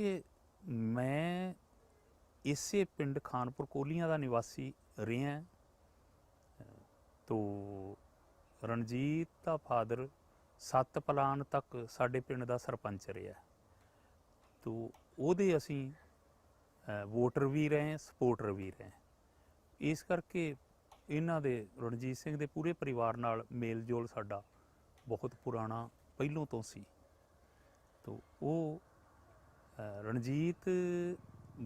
कि मैं इसे पिंड खानपुर कोहलियां का निवासी रहा। तो रणजीत का फादर 7 पलान तक साडे पिंड का सरपंच रहा। तो ਉਹਦੇ ਅਸੀਂ वोटर भी रहे सपोर्टर भी रहे। इस करके इन्हां दे रणजीत सिंह दे पूरे परिवार नाल मेल जोल साडा बहुत पुराना पहलों तो सी। तो वो रणजीत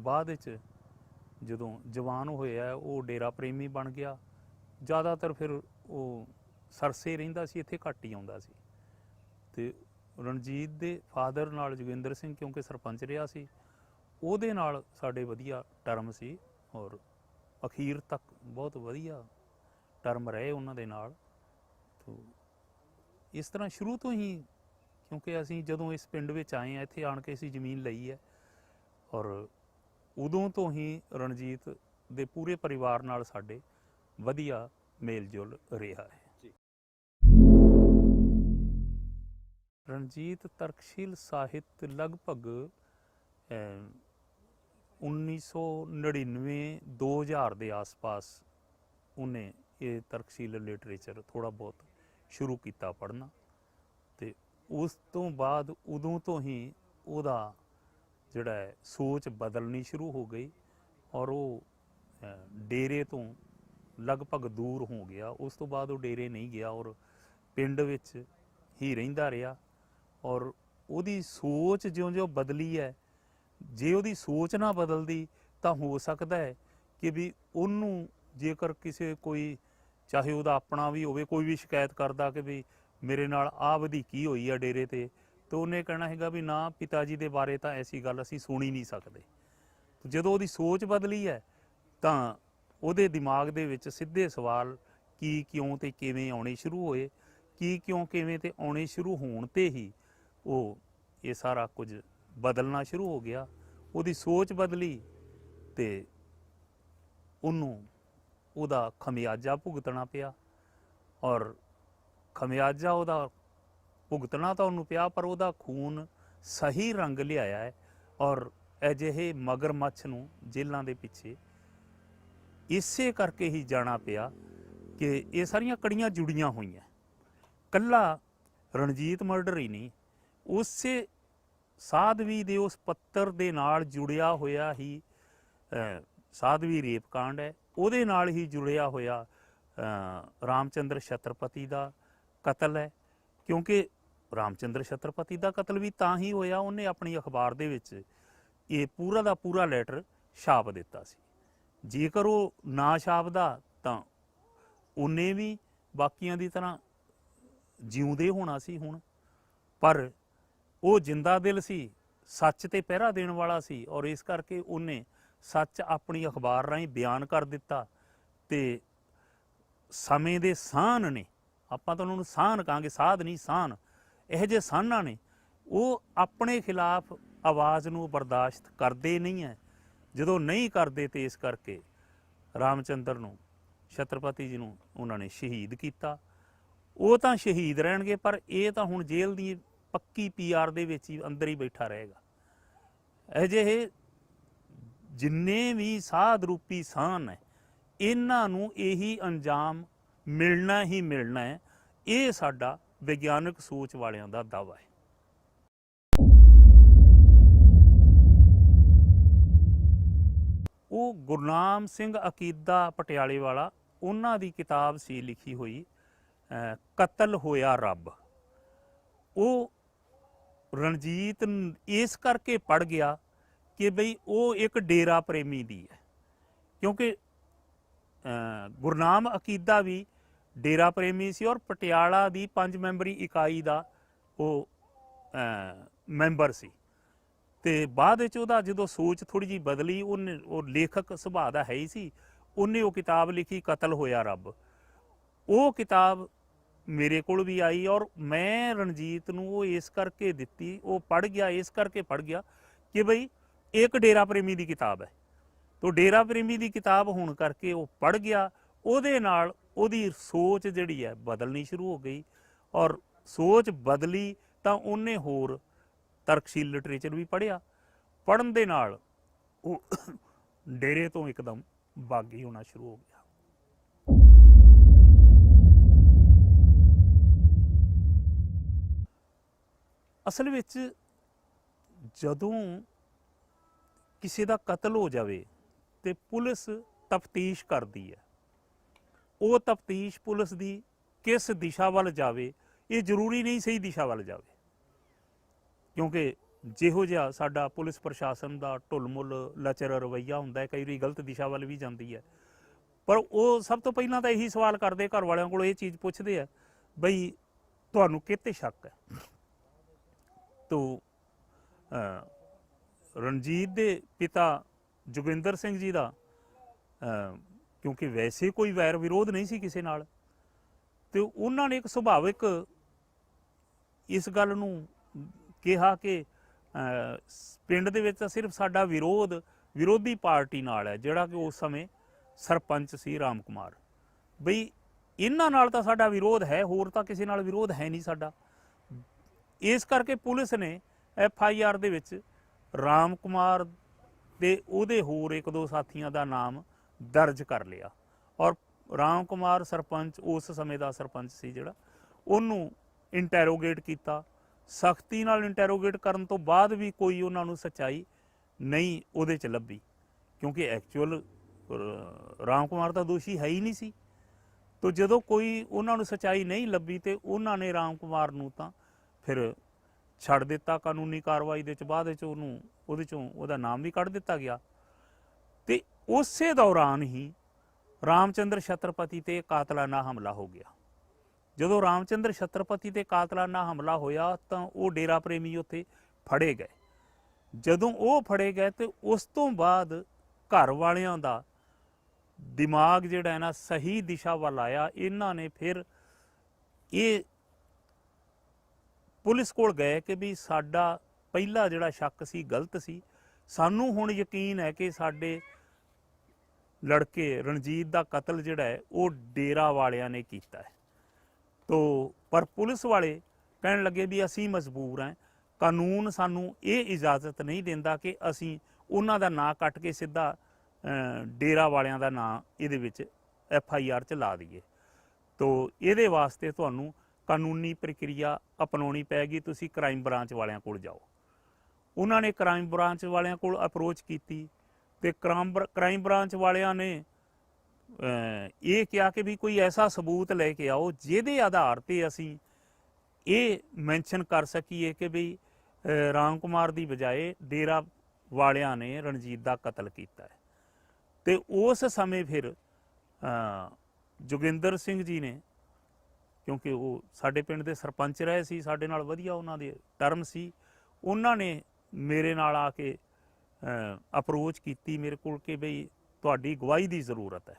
बाद जदों जवान होया वो डेरा प्रेमी बन गया। ज़्यादातर फिर वो सरसे रहिंदा सी, इत्थे घट ही आउंदा सी। ते रणजीत दे फादर नाल जोगिंदर सिंह क्योंकि सरपंच रहा सी, ਉਹਦੇ ਨਾਲ ਸਾਡੇ ਵਧੀਆ ਟਰਮ ਸੀ ਔਰ ਅਖੀਰ ਤੱਕ ਬਹੁਤ ਵਧੀਆ ਟਰਮ ਰਹੇ ਉਹਨਾਂ ਦੇ ਨਾਲ। ਤੋ ਇਸ ਤਰ੍ਹਾਂ ਸ਼ੁਰੂ ਤੋਂ ਹੀ, ਕਿਉਂਕਿ ਅਸੀਂ ਜਦੋਂ ਇਸ ਪਿੰਡ ਵਿੱਚ ਆਏ ਹਾਂ ਇੱਥੇ ਆਣ ਕੇ ਅਸੀਂ ਜ਼ਮੀਨ ਲਈ ਹੈ ਔਰ ਉਦੋਂ ਤੋਂ ਹੀ ਰਣਜੀਤ ਦੇ ਪੂਰੇ ਪਰਿਵਾਰ ਨਾਲ ਸਾਡੇ ਵਧੀਆ ਮੇਲ ਜੋਲ ਰਿਹਾ ਹੈ। रणजीत ਤਰਕਸ਼ੀਲ ਸਾਹਿਤ ਲਗਭਗ 1999-2000 के आस पास उन्हें ये तरकशील लिटरेचर थोड़ा बहुत शुरू किया पढ़ना। तो उस तो बाद उदों तो ही उदा जिहड़ा है सोच बदलनी शुरू हो गई और वो डेरे तो लगभग दूर हो गया। उस तो बाद वो डेरे नहीं गया और पिंड विच ही रहिंदा रहा। और उहदी सोच ज्यों ज्यों बदली है, जे ਉਹਦੀ सोच ना बदलती तो हो सकता है कि भी ਉਹਨੂੰ जेकर किसी कोई चाहे ਉਹਦਾ अपना भी होवे कोई भी शिकायत करता कि भी मेरे नाल आ वधीकी होई है डेरे ते, तो उन्हें कहना हैगा भी ना पिता जी के बारे तो ऐसी गल असीं सुन ही नहीं सकते। तो जदों ਉਹਦੀ सोच बदली है तो ਉਹਦੇ दिमाग दे विच सीधे सवाल की क्यों ते किवें आउणे शुरू होए, की क्यों किवें ते आउणे शुरू होण ते ही वो ये सारा कुछ बदलना शुरू हो गया। ਉਹਦੀ सोच बदली तो ਉਹਨੂੰ ਉਹਦਾ खमियाजा भुगतना पिया और खमियाजा ਉਹਦਾ भुगतना तो ਉਹਨੂੰ पिया पर ਉਹਦਾ खून सही रंग लियाया है। और अजिहे मगरमच्छ ਨੂੰ जेलों के पिछे इसे करके ही जाना पिया कि ये सारियां कड़ियां जुड़ियां हुई। कल्ला रणजीत मर्डर ही नहीं, उसे साधवी दे उस पत्तर दे नाल जुड़िया होया ही साधवी रेप कांड है, ਉਹਦੇ नाल ही जुड़िया होया रामचंद्र छत्रपति का कतल है। क्योंकि रामचंद्र छत्रपति का कतल भी तां ही होया, उन्हें अपनी अखबार दे विच ये पूरा दा पूरा लैटर छाप दिता सी। जेकर वो ना छापदा तां उन्हें भी बाकियां दी तरह जिउंदे होना सी हुण। पर वो जिंदा दिल सी, सच ते पहरा देने वाला सी और इस करके उन्हें सच अपनी अखबार राहीं बयान कर दिता। ते समय दे साहन ने, आपां तां उन्हां नूं साहन कहांगे, साध नहीं साहन, इहो जे साहनां ने वो अपने खिलाफ आवाज़ नूं बर्दाश्त करते नहीं है। जदों नहीं करते तो इस करके रामचंद्र नूं छत्रपति जी नूं उन्होंने शहीद किया। वो तां शहीद रहणगे पर यह तां हुण जेल दी पक्की PR दे विच ही अंदर ही बैठा रहेगा। अजिहे जिन्ने भी साध रूपी सहन है इन्हां नूं यही अंजाम मिलना ही मिलना है। ये साडा विग्यानक सोच वालियां दा दावा है। वो गुरनाम सिंह अकीदा पटियाले वाला, उन्हां दी किताब सी लिखी हुई कतल होया रब। वो रणजीत इस करके पढ़ गया कि बई वो एक डेरा प्रेमी दी है। क्योंकि गुरनाम अकीदा भी डेरा प्रेमी सी और पटियाला दी 5 मैंबरी इकाई का वो मैंबर सी। ते बाद विच जो सोच थोड़ी जी बदली, उन्हें वो लेखक सुभाਅ दा है ही सी, उन्हें वो किताब लिखी कतल होया रब। वो किताब मेरे को भी आई और मैं रणजीत नूं वो इस करके दिती, वो पढ़ गया इस करके पढ़ गया कि बई एक डेरा प्रेमी की किताब है। तो डेरा प्रेमी की किताब होने करके वो पढ़ गया, ਉਹਦੇ ਨਾਲ ਉਹਦੀ सोच जिहड़ी है बदलनी शुरू हो गई और सोच बदली तो उन्हें होर ਤਰਕਸ਼ੀਲ लिटरेचर भी पढ़िया ਪੜ੍ਹਨ ਦੇ ਨਾਲ ਉਹ ਡੇਰੇ ਤੋਂ ਇੱਕਦਮ ਬਾਗੀ ਹੋਣਾ ਸ਼ੁਰੂ ਹੋ ਗਿਆ। ਅਸਲ ਵਿੱਚ ਜਦੋਂ ਕਿਸੇ ਦਾ ਕਤਲ ਹੋ ਜਾਵੇ ਤੇ ਪੁਲਿਸ ਤਫਤੀਸ਼ ਕਰਦੀ ਹੈ, ਉਹ ਤਫਤੀਸ਼ ਪੁਲਿਸ ਦੀ ਕਿਸ ਦਿਸ਼ਾ ਵੱਲ ਜਾਵੇ, ਇਹ ਜ਼ਰੂਰੀ ਨਹੀਂ ਸਹੀ ਦਿਸ਼ਾ ਵੱਲ ਜਾਵੇ, ਕਿਉਂਕਿ ਜਿਹੋ ਜਿਹਾ ਸਾਡਾ ਪੁਲਿਸ ਪ੍ਰਸ਼ਾਸਨ ਦਾ ਢੁੱਲ-ਮੁੱਲ ਲਚਰ ਰਵੱਈਆ ਹੁੰਦਾ ਹੈ, ਕਈ ਵਾਰੀ ਗਲਤ ਦਿਸ਼ਾ ਵੱਲ ਵੀ ਜਾਂਦੀ ਹੈ। ਪਰ ਉਹ ਸਭ ਤੋਂ ਪਹਿਲਾਂ ਤਾਂ ਇਹੀ ਸਵਾਲ ਕਰਦੇ, ਘਰ ਵਾਲਿਆਂ ਕੋਲ ਇਹ ਚੀਜ਼ ਪੁੱਛਦੇ ਆ, ਬਈ ਤੁਹਾਨੂੰ ਕਿਤੇ ਸ਼ੱਕ ਹੈ? ਤੋ ਰਣਜੀਤ ਦੇ ਪਿਤਾ ਜੋਗਿੰਦਰ ਸਿੰਘ ਜੀ ਦਾ ਕਿਉਂਕਿ ਵੈਸੇ ਕੋਈ ਵੈਰ ਵਿਰੋਧ ਨਹੀਂ ਸੀ ਕਿਸੇ ਨਾਲ, ਤੇ ਉਹਨਾਂ ਨੇ ਇੱਕ ਸੁਭਾਵਿਕ ਇਸ ਗੱਲ ਨੂੰ ਕਿਹਾ ਕਿ ਪਿੰਡ ਦੇ ਵਿੱਚ ਤਾਂ ਸਿਰਫ ਸਾਡਾ ਵਿਰੋਧੀ ਪਾਰਟੀ ਨਾਲ ਹੈ, ਜਿਹੜਾ ਕਿ ਉਸ ਸਮੇਂ ਸਰਪੰਚ ਸੀ ਰਾਮ ਕੁਮਾਰ, ਬਈ ਇਹਨਾਂ ਨਾਲ ਤਾਂ ਸਾਡਾ ਵਿਰੋਧ ਹੈ, ਹੋਰ ਤਾਂ ਕਿਸੇ ਨਾਲ ਵਿਰੋਧ ਹੈ ਨਹੀਂ ਸਾਡਾ। ਇਸ ਕਰਕੇ ਪੁਲਿਸ ਨੇ FIR ਦੇ ਵਿੱਚ ਰਾਮ ਕੁਮਾਰ ਤੇ ਉਹਦੇ ਹੋਰ ਇੱਕ ਦੋ ਸਾਥੀਆਂ ਦਾ ਨਾਮ ਦਰਜ ਕਰ ਲਿਆ, ਔਰ ਰਾਮ ਕੁਮਾਰ ਸਰਪੰਚ, ਉਸ ਸਮੇਂ ਦਾ ਸਰਪੰਚ ਸੀ ਜਿਹੜਾ, ਉਹਨੂੰ ਇੰਟੈਰੋਗੇਟ ਕੀਤਾ। ਸਖਤੀ ਨਾਲ ਇੰਟੈਰੋਗੇਟ ਕਰਨ ਤੋਂ ਬਾਅਦ ਵੀ ਕੋਈ ਉਹਨਾਂ ਨੂੰ ਸੱਚਾਈ ਨਹੀਂ ਉਹਦੇ 'ਚ ਲੱਭੀ, ਕਿਉਂਕਿ ਐਕਚੁਅਲ ਰਾਮ ਕੁਮਾਰ ਤਾਂ ਦੋਸ਼ੀ ਹੈ ਹੀ ਨਹੀਂ ਸੀ। ਤੋ ਜਦੋਂ ਕੋਈ ਉਹਨਾਂ ਨੂੰ ਸੱਚਾਈ ਨਹੀਂ ਲੱਭੀ ਤੇ ਉਹਨਾਂ ਨੇ ਰਾਮ ਕੁਮਾਰ ਨੂੰ ਤਾਂ ਫਿਰ ਛੱਡ ਦਿੱਤਾ ਕਾਨੂੰਨੀ ਕਾਰਵਾਈ ਦੇ 'ਚ। ਬਾਅਦ ਵਿੱਚ ਉਹਦੇ 'ਚੋਂ ਉਹਦਾ ਨਾਮ ਵੀ ਕੱਢ ਦਿੱਤਾ ਗਿਆ। ਤੇ ਉਸੇ ਦੌਰਾਨ ਹੀ ਰਾਮਚੰਦਰ ਛਤਰਪਤੀ ਤੇ ਕਾਤਲਾਨਾ ਹਮਲਾ ਹੋ ਗਿਆ। ਜਦੋਂ ਰਾਮਚੰਦਰ ਛਤਰਪਤੀ ਤੇ ਕਾਤਲਾਨਾ ਹਮਲਾ ਹੋਇਆ ਤਾਂ ਉਹ ਡੇਰਾ ਪ੍ਰੇਮੀ ਉੱਥੇ ਫੜੇ ਗਏ। ਜਦੋਂ ਉਹ ਫੜੇ ਗਏ ਤੇ ਉਸ ਤੋਂ ਬਾਅਦ ਘਰ ਵਾਲਿਆਂ ਦਾ ਦਿਮਾਗ ਜਿਹੜਾ ਹੈ ਨਾ ਸਹੀ ਦਿਸ਼ਾ ਵੱਲ ਆਇਆ। ਇਹਨਾਂ ਨੇ ਫਿਰ ਇਹ ਪੁਲਿਸ ਕੋਲ ਗਏ ਕਿ ਵੀ ਸਾਡਾ ਪਹਿਲਾ ਜਿਹੜਾ ਸ਼ੱਕ ਸੀ ਗਲਤ ਸੀ, ਸਾਨੂੰ ਹੁਣ ਯਕੀਨ ਹੈ ਕਿ ਸਾਡੇ ਲੜਕੇ ਰਣਜੀਤ ਦਾ ਕਤਲ ਜਿਹੜਾ ਹੈ ਉਹ ਡੇਰਾ ਵਾਲਿਆਂ ਨੇ ਕੀਤਾ ਹੈ। ਤੋ ਪਰ ਪੁਲਿਸ ਵਾਲੇ ਕਹਿਣ ਲੱਗੇ ਵੀ ਅਸੀਂ ਮਜਬੂਰ ਹਾਂ, ਕਾਨੂੰਨ ਸਾਨੂੰ ਇਹ ਇਜਾਜ਼ਤ ਨਹੀਂ ਦਿੰਦਾ ਕਿ ਅਸੀਂ ਉਹਨਾਂ ਦਾ ਨਾਂ ਕੱਟ ਕੇ ਸਿੱਧਾ ਡੇਰਾ ਵਾਲਿਆਂ ਦਾ ਨਾਂ ਇਹਦੇ ਵਿੱਚ FIR 'ਚ ਲਾ ਦਈਏ। ਤੋ ਇਹਦੇ ਵਾਸਤੇ ਤੁਹਾਨੂੰ ਕਾਨੂੰਨੀ ਪ੍ਰਕਿਰਿਆ ਅਪਣਾਉਣੀ ਪੈਗੀ, ਤੁਸੀਂ ਕ੍ਰਾਈਮ ਬ੍ਰਾਂਚ ਵਾਲਿਆਂ ਕੋਲ ਜਾਓ। ਉਹਨਾਂ ਨੇ ਕ੍ਰਾਈਮ ਬ੍ਰਾਂਚ ਵਾਲਿਆਂ ਕੋਲ ਅਪਰੋਚ ਕੀਤੀ ਤੇ ਕ੍ਰਾਈਮ ਬ੍ਰਾਂਚ ਵਾਲਿਆਂ ਨੇ ਇਹ ਕਿਹਾ ਕਿ ਵੀ ਕੋਈ ਐਸਾ ਸਬੂਤ ਲੈ ਕੇ ਆਓ ਜਿਹਦੇ ਆਧਾਰ 'ਤੇ ਅਸੀਂ ਇਹ ਮੈਂਸ਼ਨ ਕਰ ਸਕੀਏ ਕਿ ਵੀ ਰਾਮ ਕੁਮਾਰ ਦੀ ਬਜਾਏ ਡੇਰਾ ਵਾਲਿਆਂ ਨੇ ਰਣਜੀਤ ਦਾ ਕਤਲ ਕੀਤਾ ਹੈ। ਤੇ ਉਸ ਸਮੇਂ ਫਿਰ ਜੋਗਿੰਦਰ ਸਿੰਘ ਜੀ ਨੇ, ਕਿਉਂਕਿ ਉਹ ਸਾਡੇ ਪਿੰਡ ਦੇ ਸਰਪੰਚ ਰਹੇ ਸੀ, ਸਾਡੇ ਨਾਲ ਵਧੀਆ ਉਹਨਾਂ ਦੇ ਟਰਮ ਸੀ, ਉਹਨਾਂ ਨੇ ਮੇਰੇ ਨਾਲ ਆ ਕੇ ਅਪਰੋਚ ਕੀਤੀ ਮੇਰੇ ਕੋਲ ਕਿ ਬਈ ਤੁਹਾਡੀ ਗਵਾਹੀ ਦੀ ਜ਼ਰੂਰਤ ਹੈ।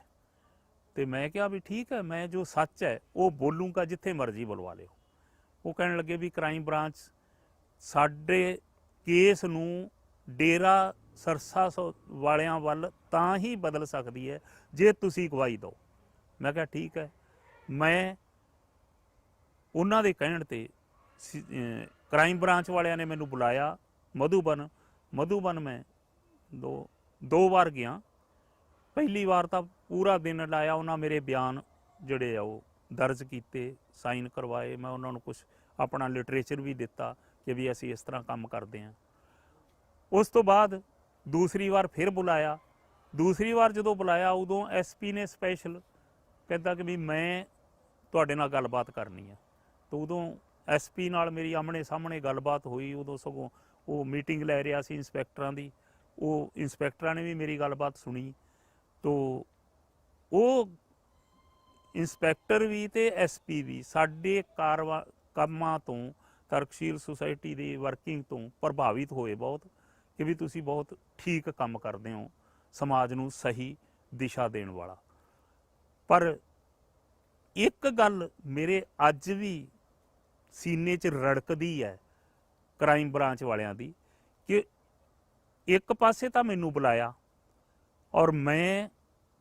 ਤੇ ਮੈਂ ਕਿਹਾ ਵੀ ਠੀਕ ਹੈ, ਮੈਂ ਜੋ ਸੱਚ ਹੈ ਉਹ ਬੋਲੂੰਗਾ, ਜਿੱਥੇ ਮਰਜ਼ੀ ਬੁਲਵਾ ਲਿਓ। ਉਹ ਕਹਿਣ ਲੱਗੇ ਵੀ ਕ੍ਰਾਈਮ ਬ੍ਰਾਂਚ ਸਾਡੇ ਕੇਸ ਨੂੰ ਡੇਰਾ ਸਰਸਾ ਵਾਲਿਆਂ ਵੱਲ ਤਾਂ ਹੀ ਬਦਲ ਸਕਦੀ ਹੈ ਜੇ ਤੁਸੀਂ ਗਵਾਹੀ ਦਿਓ। ਮੈਂ ਕਿਹਾ ਠੀਕ ਹੈ। ਮੈਂ ਉਹਨਾਂ ਦੇ ਕਹਿਣ 'ਤੇ ਕ੍ਰਾਈਮ ਬ੍ਰਾਂਚ ਵਾਲਿਆਂ ਨੇ ਮੈਨੂੰ ਬੁਲਾਇਆ ਮਧੂਬਨ ਮੈਂ ਦੋ ਵਾਰ ਗਿਆ। ਪਹਿਲੀ ਵਾਰ ਤਾਂ ਪੂਰਾ ਦਿਨ ਲਾਇਆ, ਉਹਨਾਂ ਮੇਰੇ ਬਿਆਨ ਜਿਹੜੇ ਆ ਉਹ ਦਰਜ ਕੀਤੇ, ਸਾਈਨ ਕਰਵਾਏ। ਮੈਂ ਉਹਨਾਂ ਨੂੰ ਕੁਛ ਆਪਣਾ ਲਿਟਰੇਚਰ ਵੀ ਦਿੱਤਾ ਕਿ ਵੀ ਅਸੀਂ ਇਸ ਤਰ੍ਹਾਂ ਕੰਮ ਕਰਦੇ ਹਾਂ। ਉਸ ਤੋਂ ਬਾਅਦ ਦੂਸਰੀ ਵਾਰ ਫਿਰ ਬੁਲਾਇਆ। ਦੂਸਰੀ ਵਾਰ ਜਦੋਂ ਬੁਲਾਇਆ ਉਦੋਂ SP ਨੇ ਸਪੈਸ਼ਲ ਕਹਿੰਦਾ ਕਿ ਵੀ ਮੈਂ ਤੁਹਾਡੇ ਨਾਲ ਗੱਲਬਾਤ ਕਰਨੀ ਹੈ। ਤਾਂ ਉਦੋਂ SP ਨਾਲ ਮੇਰੀ ਆਮਣੇ ਸਾਹਮਣੇ ਗੱਲਬਾਤ ਹੋਈ। ਉਦੋਂ ਸਗੋਂ ਉਹ ਮੀਟਿੰਗ ਲੈ ਰਿਹਾ ਸੀ ਇੰਸਪੈਕਟਰਾਂ ਦੀ, ਉਹ ਇੰਸਪੈਕਟਰਾਂ ਨੇ ਵੀ ਮੇਰੀ ਗੱਲਬਾਤ ਸੁਣੀ। ਤੋ ਉਹ ਇੰਸਪੈਕਟਰ ਵੀ ਤੇ SP ਵੀ ਸਾਡੇ ਕੰਮਾਂ ਤੋਂ, ਤਰਕਸ਼ੀਲ ਸੁਸਾਇਟੀ ਦੀ ਵਰਕਿੰਗ ਤੋਂ ਪ੍ਰਭਾਵਿਤ ਹੋਏ ਬਹੁਤ, ਕਿ ਵੀ ਤੁਸੀਂ ਬਹੁਤ ਠੀਕ ਕੰਮ ਕਰਦੇ ਹੋ, ਸਮਾਜ ਨੂੰ ਸਹੀ ਦਿਸ਼ਾ ਦੇਣ ਵਾਲਾ। ਪਰ ਇੱਕ ਗੱਲ ਮੇਰੇ ਅੱਜ ਵੀ ਸੀਨੇ 'ਚ ਰੜਕਦੀ ਹੈ ਕ੍ਰਾਈਮ ਬ੍ਰਾਂਚ ਵਾਲਿਆਂ ਦੀ, ਕਿ ਇੱਕ ਪਾਸੇ ਤਾਂ ਮੈਨੂੰ ਬੁਲਾਇਆ ਔਰ ਮੈਂ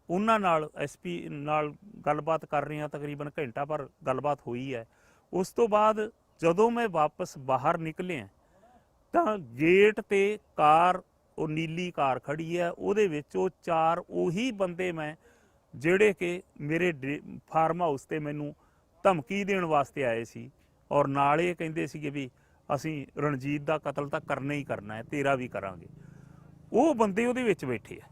ਉਹਨਾਂ ਨਾਲ SP ਨਾਲ ਗੱਲਬਾਤ ਕਰ ਰਿਹਾ, ਤਕਰੀਬਨ ਘੰਟਾ ਭਰ ਗੱਲਬਾਤ ਹੋਈ ਹੈ। ਉਸ ਤੋਂ ਬਾਅਦ ਜਦੋਂ ਮੈਂ ਵਾਪਸ ਬਾਹਰ ਨਿਕਲਿਆ ਤਾਂ ਗੇਟ 'ਤੇ ਕਾਰ ਉਹ ਨੀਲੀ ਕਾਰ ਖੜੀ ਹੈ, ਉਹਦੇ ਵਿੱਚ ਉਹ 4 ਉਹੀ ਬੰਦੇ ਮੈਂ ਜਿਹੜੇ ਕਿ ਮੇਰੇ ਫਾਰਮ ਹਾਊਸ ਤੇ ਮੈਨੂੰ ਧਮਕੀ ਦੇਣ ਵਾਸਤੇ ਆਏ ਸੀ, ਔਰ ਨਾਲ ਇਹ ਕਹਿੰਦੇ ਸੀਗੇ ਵੀ ਅਸੀਂ ਰਣਜੀਤ ਦਾ ਕਤਲ ਤਾਂ ਕਰਨਾ ਹੀ ਕਰਨਾ ਹੈ, ਤੇਰਾ ਵੀ ਕਰਾਂਗੇ। ਉਹ ਬੰਦੇ ਉਹਦੇ ਵਿੱਚ ਬੈਠੇ ਆ।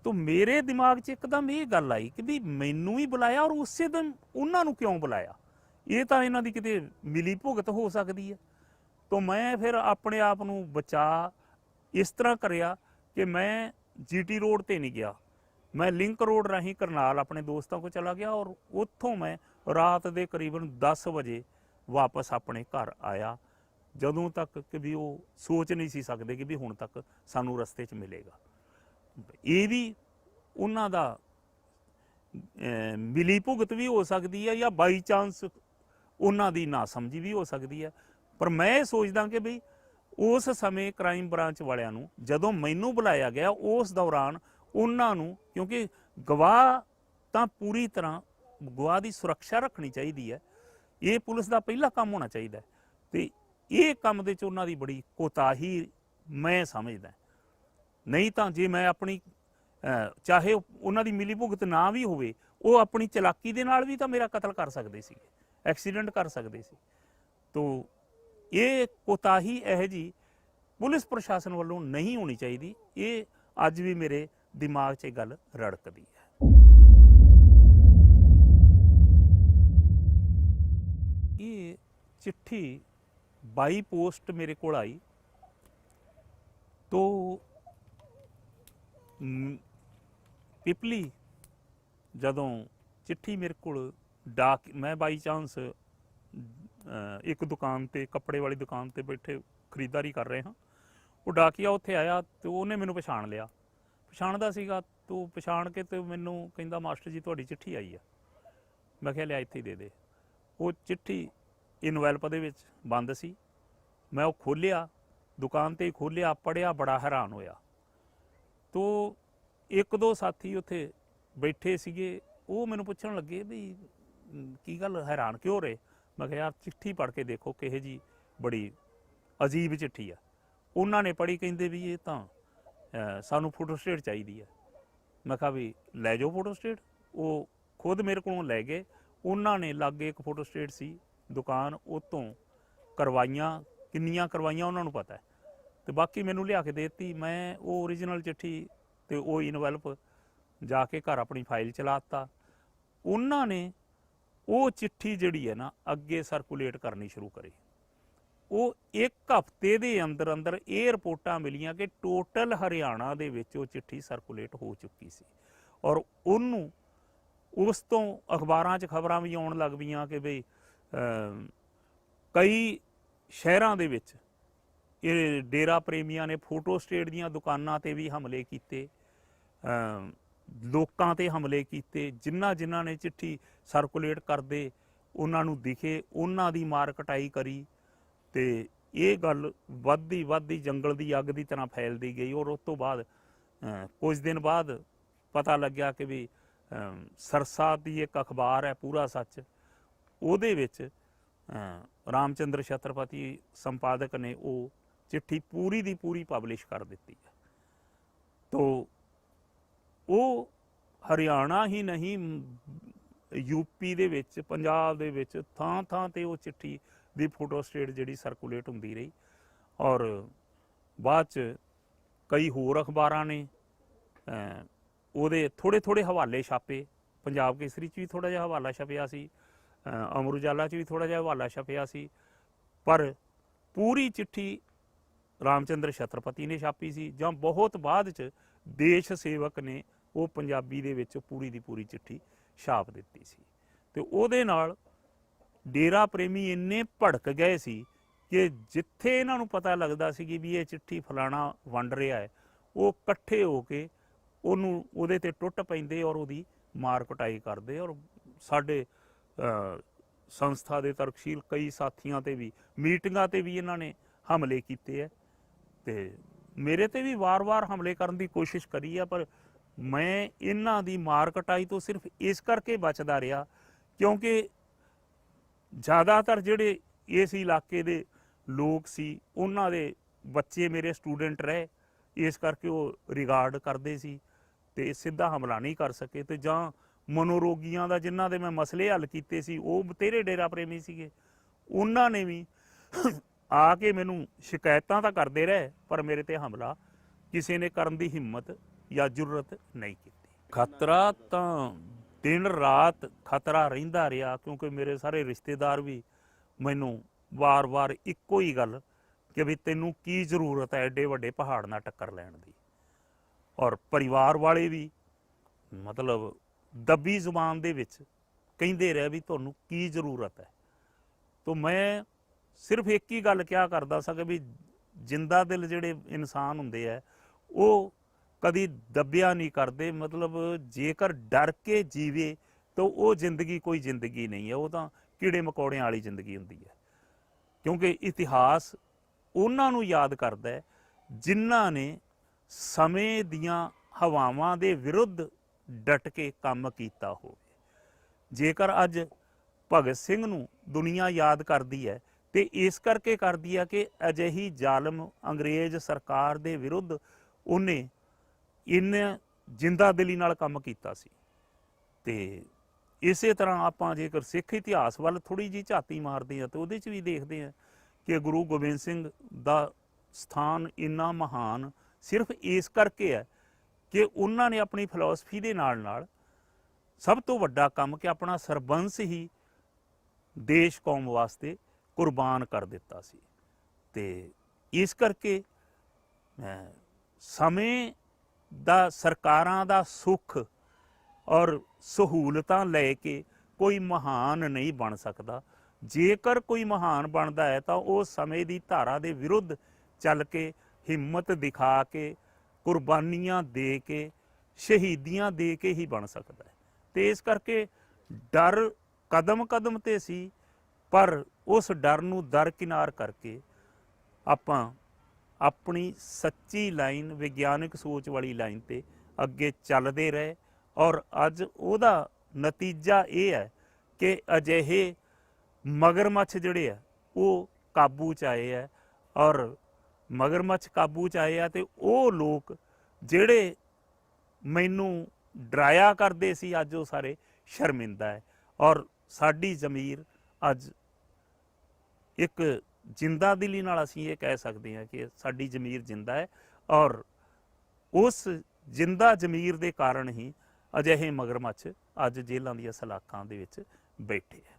ਤਾਂ ਮੇਰੇ ਦਿਮਾਗ 'ਚ ਇੱਕਦਮ ਇਹ ਗੱਲ ਆਈ ਕਿ ਵੀ ਮੈਨੂੰ ਹੀ ਬੁਲਾਇਆ ਔਰ ਉਸੇ ਦਿਨ ਉਹਨਾਂ ਨੂੰ ਕਿਉਂ ਬੁਲਾਇਆ? ਇਹ ਤਾਂ ਇਹਨਾਂ ਦੀ ਕਿਤੇ ਮਿਲੀ ਭੁਗਤ ਹੋ ਸਕਦੀ ਹੈ। ਤਾਂ ਮੈਂ ਫਿਰ ਆਪਣੇ ਆਪ ਨੂੰ ਬਚਾ ਇਸ ਤਰ੍ਹਾਂ ਕਰਿਆ ਕਿ ਮੈਂ GT ਰੋਡ ਤੇ ਨਹੀਂ ਗਿਆ, ਮੈਂ ਲਿੰਕ ਰੋਡ ਰਾਹੀਂ ਕਰਨਾਲ ਆਪਣੇ ਦੋਸਤਾਂ ਕੋਲ ਚਲਾ ਗਿਆ ਔਰ ਉੱਥੋਂ ਮੈਂ ਰਾਤ ਦੇ ਕਰੀਬਨ 10 ਵਜੇ ਵਾਪਸ ਆਪਣੇ ਘਰ ਆਇਆ, ਜਦੋਂ ਤੱਕ ਕਿ ਵੀ ਉਹ ਸੋਚ ਨਹੀਂ ਸੀ ਸਕਦੇ ਕਿ ਵੀ ਹੁਣ ਤੱਕ ਸਾਨੂੰ ਰਸਤੇ 'ਚ ਮਿਲੇਗਾ। ਇਹ ਵੀ ਉਹਨਾਂ ਦਾ ਮਿਲੀ ਭੁਗਤ ਵੀ ਹੋ ਸਕਦੀ ਹੈ ਜਾਂ ਬਾਈ ਚਾਂਸ ਉਹਨਾਂ ਦੀ ਨਾ ਸਮਝੀ ਵੀ ਹੋ ਸਕਦੀ ਹੈ। ਪਰ ਮੈਂ ਇਹ ਸੋਚਦਾ ਕਿ ਬਈ ਉਸ ਸਮੇਂ ਕ੍ਰਾਈਮ ਬ੍ਰਾਂਚ ਵਾਲਿਆਂ ਨੂੰ ਜਦੋਂ ਮੈਨੂੰ ਬੁਲਾਇਆ ਗਿਆ ਉਸ ਦੌਰਾਨ ਉਹਨਾਂ ਨੂੰ, ਕਿਉਂਕਿ ਗਵਾਹ ਤਾਂ ਪੂਰੀ ਤਰ੍ਹਾਂ ਗਵਾਹ ਦੀ ਸੁਰੱਖਿਆ ਰੱਖਣੀ ਚਾਹੀਦੀ ਹੈ, ਇਹ ਪੁਲਿਸ ਦਾ ਪਹਿਲਾ ਕੰਮ ਹੋਣਾ ਚਾਹੀਦਾ, ਤੇ ਇਹ ਕੰਮ ਦੇ 'ਚ ਉਹਨਾਂ ਦੀ ਬੜੀ ਕੋਤਾਹੀ ਮੈਂ ਸਮਝਦਾ। ਨਹੀਂ ਤਾਂ ਜੇ ਮੈਂ ਆਪਣੀ ਚਾਹੇ ਉਹਨਾਂ ਦੀ ਮਿਲੀ ਭੁਗਤ ਨਾ ਵੀ ਹੋਵੇ, ਉਹ ਆਪਣੀ ਚਲਾਕੀ ਦੇ ਨਾਲ ਵੀ ਤਾਂ ਮੇਰਾ ਕਤਲ ਕਰ ਸਕਦੇ ਸੀ, ਐਕਸੀਡੈਂਟ ਕਰ ਸਕਦੇ ਸੀ। ਤੋ ਇਹ ਕੋਤਾਹੀ ਇਹੋ ਜਿਹੀ ਪੁਲਿਸ ਪ੍ਰਸ਼ਾਸਨ ਵੱਲੋਂ ਨਹੀਂ ਹੋਣੀ ਚਾਹੀਦੀ। ਇਹ ਅੱਜ ਵੀ ਮੇਰੇ ਦਿਮਾਗ 'ਚ ਇਹ ਗੱਲ ਰੜਕਦੀ ਹੈ। ਇਹ ਚਿੱਠੀ ਬਾਈ ਪੋਸਟ ਮੇਰੇ ਕੋਲ ਆਈ ਤੋ ਪਿਪਲੀ ਜਦੋਂ ਚਿੱਠੀ ਮੇਰੇ ਕੋਲ ਡਾਕ, ਮੈਂ ਬਾਈ ਚਾਂਸ ਇੱਕ ਦੁਕਾਨ ਤੇ, ਕੱਪੜੇ ਵਾਲੀ ਦੁਕਾਨ ਤੇ ਬੈਠੇ ਖਰੀਦਦਾਰੀ ਕਰ ਰਹੇ ਹਾਂ, ਉਹ ਡਾਕੀਆ ਉੱਥੇ ਆਇਆ ਤੇ ਉਹਨੇ ਮੈਨੂੰ ਪਛਾਣ ਲਿਆ, ਪਛਾਣਦਾ ਸੀਗਾ। ਤੂੰ ਪਛਾਣ ਕੇ ਤੇ ਮੈਨੂੰ ਕਹਿੰਦਾ ਮਾਸਟਰ ਜੀ ਤੁਹਾਡੀ ਚਿੱਠੀ ਆਈ ਆ। ਮੈਂ ਕਿਹਾ ਲਿਆ ਇੱਥੇ ਦੇ ਦੇ। ਉਹ ਚਿੱਠੀ ਇਨਵੈਲਪ ਦੇ ਵਿੱਚ ਬੰਦ ਸੀ। ਮੈਂ ਉਹ ਖੋਲ੍ਹਿਆ, ਦੁਕਾਨ ਤੇ ਹੀ ਖੋਲ੍ਹਿਆ, ਪੜ੍ਹਿਆ, ਬੜਾ ਹੈਰਾਨ ਹੋਇਆ। ਤੋ ਇੱਕ ਦੋ ਸਾਥੀ ਉੱਥੇ ਬੈਠੇ ਸੀਗੇ, ਉਹ ਮੈਨੂੰ ਪੁੱਛਣ ਲੱਗੇ ਵੀ ਕੀ ਗੱਲ ਹੈਰਾਨ ਕਿਉਂ ਰਹੇ? ਮੈਂ ਕਿਹਾ ਯਾਰ ਚਿੱਠੀ ਪੜ੍ਹ ਕੇ ਦੇਖੋ ਕਿਹੋ ਜੀ ਬੜੀ ਅਜੀਬ ਚਿੱਠੀ ਆ। ਉਹਨਾਂ ਨੇ ਪੜ੍ਹੀ, ਕਹਿੰਦੇ ਵੀ ਇਹ ਤਾਂ ਸਾਨੂੰ ਫੋਟੋਸਟੇਟ ਚਾਹੀਦੀ ਹੈ। ਮੈਂ ਕਿਹਾ ਵੀ ਲੈ ਜਾਓ ਫੋਟੋਸਟੇਟ। ਉਹ ਖੁਦ ਮੇਰੇ ਕੋਲੋਂ ਲੈ ਗਏ। ਉਹਨਾਂ ਨੇ ਲਾਗੇ ਇੱਕ ਫੋਟੋਸਟੇਟ ਸੀ ਦੁਕਾਨ, ਉਹ ਤੋਂ ਕਰਵਾਈਆਂ, ਕਿੰਨੀਆਂ ਕਰਵਾਈਆਂ ਉਹਨਾਂ ਨੂੰ ਪਤਾ, ਤੇ ਬਾਕੀ ਮੈਨੂੰ ਲਿਆ ਕੇ ਦੇ ਦਿੱਤੀ। ਮੈਂ ਉਹ ਓਰੀਜਨਲ ਚਿੱਠੀ ਤੇ ਉਹ ਇਨਵੈਲਪ ਜਾ ਕੇ ਘਰ ਆਪਣੀ ਫਾਈਲ ਚਲਾ ਦਿੱਤਾ। ਉਹਨਾਂ ਨੇ ਉਹ ਚਿੱਠੀ ਜਿਹੜੀ ਹੈ ਨਾ ਅੱਗੇ ਸਰਕੂਲੇਟ ਕਰਨੀ ਸ਼ੁਰੂ ਕਰੀ। ਉਹ ਇੱਕ ਹਫ਼ਤੇ ਦੇ ਅੰਦਰ ਅੰਦਰ ਇਹ ਰਿਪੋਰਟਾਂ ਮਿਲੀਆਂ ਕਿ ਟੋਟਲ ਹਰਿਆਣਾ ਦੇ ਵਿੱਚ ਉਹ ਚਿੱਠੀ ਸਰਕੂਲੇਟ ਹੋ ਚੁੱਕੀ ਸੀ, ਔਰ ਉਹਨੂੰ ਉਸ ਤੋਂ ਅਖਬਾਰਾਂ 'ਚ ਖਬਰਾਂ ਵੀ ਆਉਣ ਲੱਗ ਪਈਆਂ ਕਿ ਬਈ ਕਈ ਸ਼ਹਿਰਾਂ ਦੇ ਵਿੱਚ ਇਹ ਡੇਰਾ ਪ੍ਰੇਮੀਆਂ ਨੇ ਫੋਟੋ ਸਟੇਟ ਦੀਆਂ ਦੁਕਾਨਾਂ ਤੇ ਵੀ ਹਮਲੇ ਕੀਤੇ, ਲੋਕਾਂ ਤੇ ਹਮਲੇ ਕੀਤੇ। ਜਿਨ੍ਹਾਂ ਨੇ ਚਿੱਠੀ ਸਰਕੂਲੇਟ ਕਰਦੇ ਉਹਨਾਂ ਨੂੰ ਦਿਖੇ, ਉਹਨਾਂ ਦੀ ਮਾਰ ਕਟਾਈ ਕਰੀ, ਤੇ ਇਹ ਗੱਲ ਵੱਧਦੀ ਜੰਗਲ ਦੀ ਅੱਗ ਦੀ ਤਰ੍ਹਾਂ ਫੈਲਦੀ ਗਈ। ਔਰ ਉਸ ਤੋਂ ਬਾਅਦ ਕੁਝ ਦਿਨ ਬਾਅਦ ਪਤਾ ਲੱਗਿਆ ਕਿ ਵੀ ਸਰਸਾ ਦੀ ਇੱਕ ਅਖਬਾਰ ਹੈ ਪੂਰਾ ਸੱਚ, ਉਹਦੇ ਵਿੱਚ ਰਾਮਚੰਦਰ ਛਤਰਪਤੀ ਸੰਪਾਦਕ ਨੇ ਉਹ ਚਿੱਠੀ ਪੂਰੀ ਦੀ ਪੂਰੀ ਪਬਲਿਸ਼ ਕਰ ਦਿੱਤੀ ਹੈ। ਤੋ ਉਹ ਹਰਿਆਣਾ ਹੀ ਨਹੀਂ, ਯੂਪੀ ਦੇ ਵਿੱਚ, ਪੰਜਾਬ ਦੇ ਵਿੱਚ ਥਾਂ ਥਾਂ ਤੇ ਉਹ ਚਿੱਠੀ ਦੀ ਫੋਟੋ ਸਟੇਟ ਜਿਹੜੀ ਸਰਕੂਲੇਟ ਹੁੰਦੀ ਰਹੀ। ਔਰ ਬਾਅਦ 'ਚ ਕਈ ਹੋਰ ਅਖਬਾਰਾਂ ਨੇ ਉਹਦੇ ਥੋੜ੍ਹੇ ਹਵਾਲੇ ਛਾਪੇ। ਪੰਜਾਬ ਕੇਸਰੀ 'ਚ ਵੀ ਥੋੜ੍ਹਾ ਜਿਹਾ ਹਵਾਲਾ ਛਪਿਆ ਸੀ, ਅਮਰ ਉਜਾਲਾ 'ਚ ਵੀ ਥੋੜ੍ਹਾ ਜਿਹਾ ਹਵਾਲਾ ਛਪਿਆ ਸੀ, ਪਰ ਪੂਰੀ ਚਿੱਠੀ ਰਾਮਚੰਦਰ ਛਤਰਪਤੀ ਨੇ ਛਾਪੀ ਸੀ, ਜਾਂ ਬਹੁਤ ਬਾਅਦ 'ਚ ਦੇਸ਼ ਸੇਵਕ ਨੇ ਉਹ ਪੰਜਾਬੀ ਦੇ ਵਿੱਚ ਪੂਰੀ ਦੀ ਪੂਰੀ ਚਿੱਠੀ ਛਾਪ ਦਿੱਤੀ ਸੀ। ਤੇ ਉਹਦੇ ਨਾਲ ਡੇਰਾ ਪ੍ਰੇਮੀ ਇੰਨੇ ਭੜਕ ਗਏ ਸੀ ਕਿ ਜਿੱਥੇ ਇਹਨਾਂ ਨੂੰ ਪਤਾ ਲੱਗਦਾ ਸੀ ਕਿ ਵੀ ਇਹ ਚਿੱਠੀ ਫਲਾਣਾ ਵੰਡ ਰਿਹਾ ਹੈ, ਉਹ ਇਕੱਠੇ ਹੋ ਕੇ ਉਹਦੇ ਤੇ ਟੁੱਟ ਪੈਂਦੇ ਔਰ ਉਹਦੀ ਮਾਰ ਕੁਟਾਈ ਕਰਦੇ। ਔਰ ਸਾਡੇ ਸੰਸਥਾ ਦੇ ਤਰਕਸ਼ੀਲ ਕਈ ਸਾਥੀਆਂ ਤੇ ਵੀ, ਮੀਟਿੰਗਾਂ ਤੇ ਵੀ ਇਹਨਾਂ ਨੇ ਹਮਲੇ ਕੀਤੇ ਹੈ, ਤੇ ਮੇਰੇ ਤੇ ਵੀ ਵਾਰ-ਵਾਰ ਹਮਲੇ ਕਰਨ ਦੀ ਕੋਸ਼ਿਸ਼ ਕਰੀ ਆ। ਪਰ ਮੈਂ ਇਹਨਾਂ ਦੀ ਮਾਰ ਕਟਾਈ ਤੋਂ ਸਿਰਫ ਇਸ ਕਰਕੇ ਬਚਦਾ ਰਿਹਾ ਕਿਉਂਕਿ ਜ਼ਿਆਦਾਤਰ ਜਿਹੜੇ ਇਸ ਇਲਾਕੇ ਦੇ ਲੋਕ ਸੀ, ਉਹਨਾਂ ਦੇ ਬੱਚੇ ਮੇਰੇ ਸਟੂਡੈਂਟ ਰਹੇ, ਇਸ ਕਰਕੇ ਉਹ ਰਿਗਾਰਡ ਕਰਦੇ ਸੀ ਤੇ ਸਿੱਧਾ ਹਮਲਾ ਨਹੀਂ ਕਰ ਸਕੇ। ਤੇ ਜਾਂ ਮਨੋਰੋਗੀਆਂ ਦਾ ਜਿਨ੍ਹਾਂ ਦੇ ਮੈਂ ਮਸਲੇ ਹੱਲ ਕੀਤੇ ਸੀ, ਉਹ ਬਥੇਰੇ ਡੇਰਾ ਪ੍ਰੇਮੀ ਸੀਗੇ, ਉਹਨਾਂ ਨੇ ਵੀ ਆ ਕੇ ਮੈਨੂੰ ਸ਼ਿਕਾਇਤਾਂ ਤਾਂ ਕਰਦੇ ਰਹੇ, ਪਰ ਮੇਰੇ ਤੇ ਹਮਲਾ ਕਿਸੇ ਨੇ ਕਰਨ ਦੀ ਹਿੰਮਤ ਜਾਂ ਜ਼ਰੂਰਤ ਨਹੀਂ ਕੀਤੀ। ਖਤਰਾ ਤਾਂ ਦਿਨ ਰਾਤ ਖਤਰਾ ਰਹਿੰਦਾ ਰਿਹਾ, ਕਿਉਂਕਿ ਮੇਰੇ ਸਾਰੇ ਰਿਸ਼ਤੇਦਾਰ ਵੀ ਮੈਨੂੰ ਵਾਰ-ਵਾਰ ਇੱਕੋ ਹੀ ਗੱਲ ਕਿ ਵੀ ਤੈਨੂੰ ਕੀ ਜ਼ਰੂਰਤ ਹੈ ਐਡੇ ਵੱਡੇ ਪਹਾੜ ਨਾਲ ਟੱਕਰ ਲੈਣ ਦੀ। ਔਰ ਪਰਿਵਾਰ ਵਾਲੇ ਵੀ ਮਤਲਬ ਦੱਬੀ ਜ਼ੁਬਾਨ ਦੇ ਵਿੱਚ ਕਹਿੰਦੇ ਰਹੇ ਵੀ ਤੁਹਾਨੂੰ ਕੀ ਜ਼ਰੂਰਤ ਹੈ। ਤਾਂ ਮੈਂ ਸਿਰਫ ਇੱਕ ਹੀ ਗੱਲ ਕਿਹਾ ਕਰਦਾ ਸੀ ਕਿ ਵੀ ਜਿੰਦਾ ਦਿਲ ਜਿਹੜੇ ਇਨਸਾਨ ਹੁੰਦੇ ਆ ਉਹ ਕਦੀ ਦੱਬਿਆ ਨਹੀਂ ਕਰਦੇ। ਮਤਲਬ ਜੇਕਰ ਡਰ ਕੇ ਜੀਵੇ ਤਾਂ ਉਹ ਜ਼ਿੰਦਗੀ ਕੋਈ ਜ਼ਿੰਦਗੀ ਨਹੀਂ ਹੈ, ਉਹ ਤਾਂ ਕੀੜੇ ਮਕੌੜਿਆਂ ਵਾਲੀ ਜ਼ਿੰਦਗੀ ਹੁੰਦੀ ਹੈ। ਕਿਉਂਕਿ ਇਤਿਹਾਸ ਉਹਨਾਂ ਨੂੰ ਯਾਦ ਕਰਦਾ ਹੈ ਜਿਨ੍ਹਾਂ ਨੇ ਸਮੇਂ ਦੀਆਂ ਹਵਾਵਾਂ ਦੇ ਵਿਰੁੱਧ ਡਟ ਕੇ ਕੰਮ ਕੀਤਾ ਹੋਵੇ। ਜੇਕਰ ਅੱਜ ਭਗਤ ਸਿੰਘ ਨੂੰ ਦੁਨੀਆ ਯਾਦ ਕਰਦੀ ਹੈ ਤੇ ਇਸ ਕਰਕੇ ਕਰਦੀ ਹੈ ਕਿ ਅਜਿਹੀ ਜ਼ਾਲਮ ਅੰਗਰੇਜ਼ ਸਰਕਾਰ ਦੇ ਵਿਰੁੱਧ ਉਹਨੇ ਇੰਨੇ ਜਿੰਦਾ ਦਿਲੀ ਨਾਲ ਕੰਮ ਕੀਤਾ ਸੀ। ਤੇ ਇਸੇ ਤਰ੍ਹਾਂ ਆਪਾਂ ਜੇਕਰ ਸਿੱਖ ਇਤਿਹਾਸ ਵੱਲ ਥੋੜ੍ਹੀ ਜਿਹੀ ਝਾਤੀ ਮਾਰਦੇ ਹਾਂ ਤਾਂ ਉਹਦੇ 'ਚ ਵੀ ਦੇਖਦੇ ਹਾਂ ਕਿ ਗੁਰੂ ਗੋਬਿੰਦ ਸਿੰਘ ਦਾ ਸਥਾਨ ਇੰਨਾ ਮਹਾਨ ਸਿਰਫ ਇਸ ਕਰਕੇ ਹੈ ਕਿ ਉਹਨਾਂ ਨੇ ਆਪਣੀ ਫਿਲਾਸਫੀ ਦੇ ਨਾਲ ਨਾਲ ਸਭ ਤੋਂ ਵੱਡਾ ਕੰਮ ਕਿ ਆਪਣਾ ਸਰਬੰਸ ਹੀ ਦੇਸ਼ ਕੌਮ ਵਾਸਤੇ ਕੁਰਬਾਨ ਕਰ ਦਿੱਤਾ ਸੀ। ਤੇ ਇਸ ਕਰਕੇ ਸਮੇਂ ਦਾ ਸਰਕਾਰਾਂ ਦਾ ਸੁੱਖ ਔਰ ਸਹੂਲਤਾਂ ਲੈ ਕੇ ਕੋਈ ਮਹਾਨ ਨਹੀਂ ਬਣ ਸਕਦਾ। ਜੇਕਰ ਕੋਈ ਮਹਾਨ ਬਣਦਾ ਹੈ ਤਾਂ ਉਹ ਸਮੇਂ ਦੀ ਧਾਰਾ ਦੇ ਵਿਰੁੱਧ ਚੱਲ ਕੇ, ਹਿੰਮਤ ਦਿਖਾ ਕੇ, ਕੁਰਬਾਨੀਆਂ ਦੇ ਕੇ, ਸ਼ਹੀਦੀਆਂ ਦੇ ਕੇ ਹੀ ਬਣ ਸਕਦਾ ਹੈ। ਤੇ ਇਸ ਕਰਕੇ ਡਰ ਕਦਮ ਕਦਮ ਤੇ ਸੀ, ਪਰ ਉਸ ਡਰ ਨੂੰ ਦਰਕਿਨਾਰ ਕਰਕੇ ਆਪਾਂ ਆਪਣੀ ਸੱਚੀ ਲਾਈਨ, ਵਿਗਿਆਨਿਕ ਸੋਚ ਵਾਲੀ ਲਾਈਨ ਤੇ ਅੱਗੇ ਚੱਲਦੇ ਰਹੇ। ਔਰ ਅੱਜ ਉਹਦਾ ਨਤੀਜਾ ਇਹ ਹੈ ਕਿ ਅਜਿਹੇ ਮਗਰਮੱਛ ਜਿਹੜੇ ਆ ਉਹ ਕਾਬੂ 'ਚ ਆਏ ਆ। ਔਰ ਮਗਰਮੱਛ ਕਾਬੂ 'ਚ ਆਏ ਆ ਤੇ ਉਹ ਲੋਕ ਜਿਹੜੇ ਮੈਨੂੰ ਡਰਾਇਆ ਕਰਦੇ ਸੀ ਅੱਜ ਉਹ ਸਾਰੇ ਸ਼ਰਮਿੰਦਾ ਹੈ। ਔਰ ਸਾਡੀ ਜ਼ਮੀਰ ਅੱਜ ਇੱਕ ਜਿੰਦਾ ਦਿਲੀ ਨਾਲ ਅਸੀਂ ਇਹ ਕਹਿ ਸਕਦੇ ਹਾਂ ਕਿ ਸਾਡੀ ਜ਼ਮੀਰ ਜਿੰਦਾ ਹੈ। ਔਰ ਉਸ ਜਿੰਦਾ ਜ਼ਮੀਰ ਦੇ ਕਾਰਨ ਹੀ ਅਜਿਹੇ ਮਗਰਮੱਛ ਅੱਜ ਜੇਲ੍ਹਾਂ ਦੀਆਂ ਸਲਾਖਾਂ ਦੇ ਵਿੱਚ ਬੈਠੇ ਹੈ।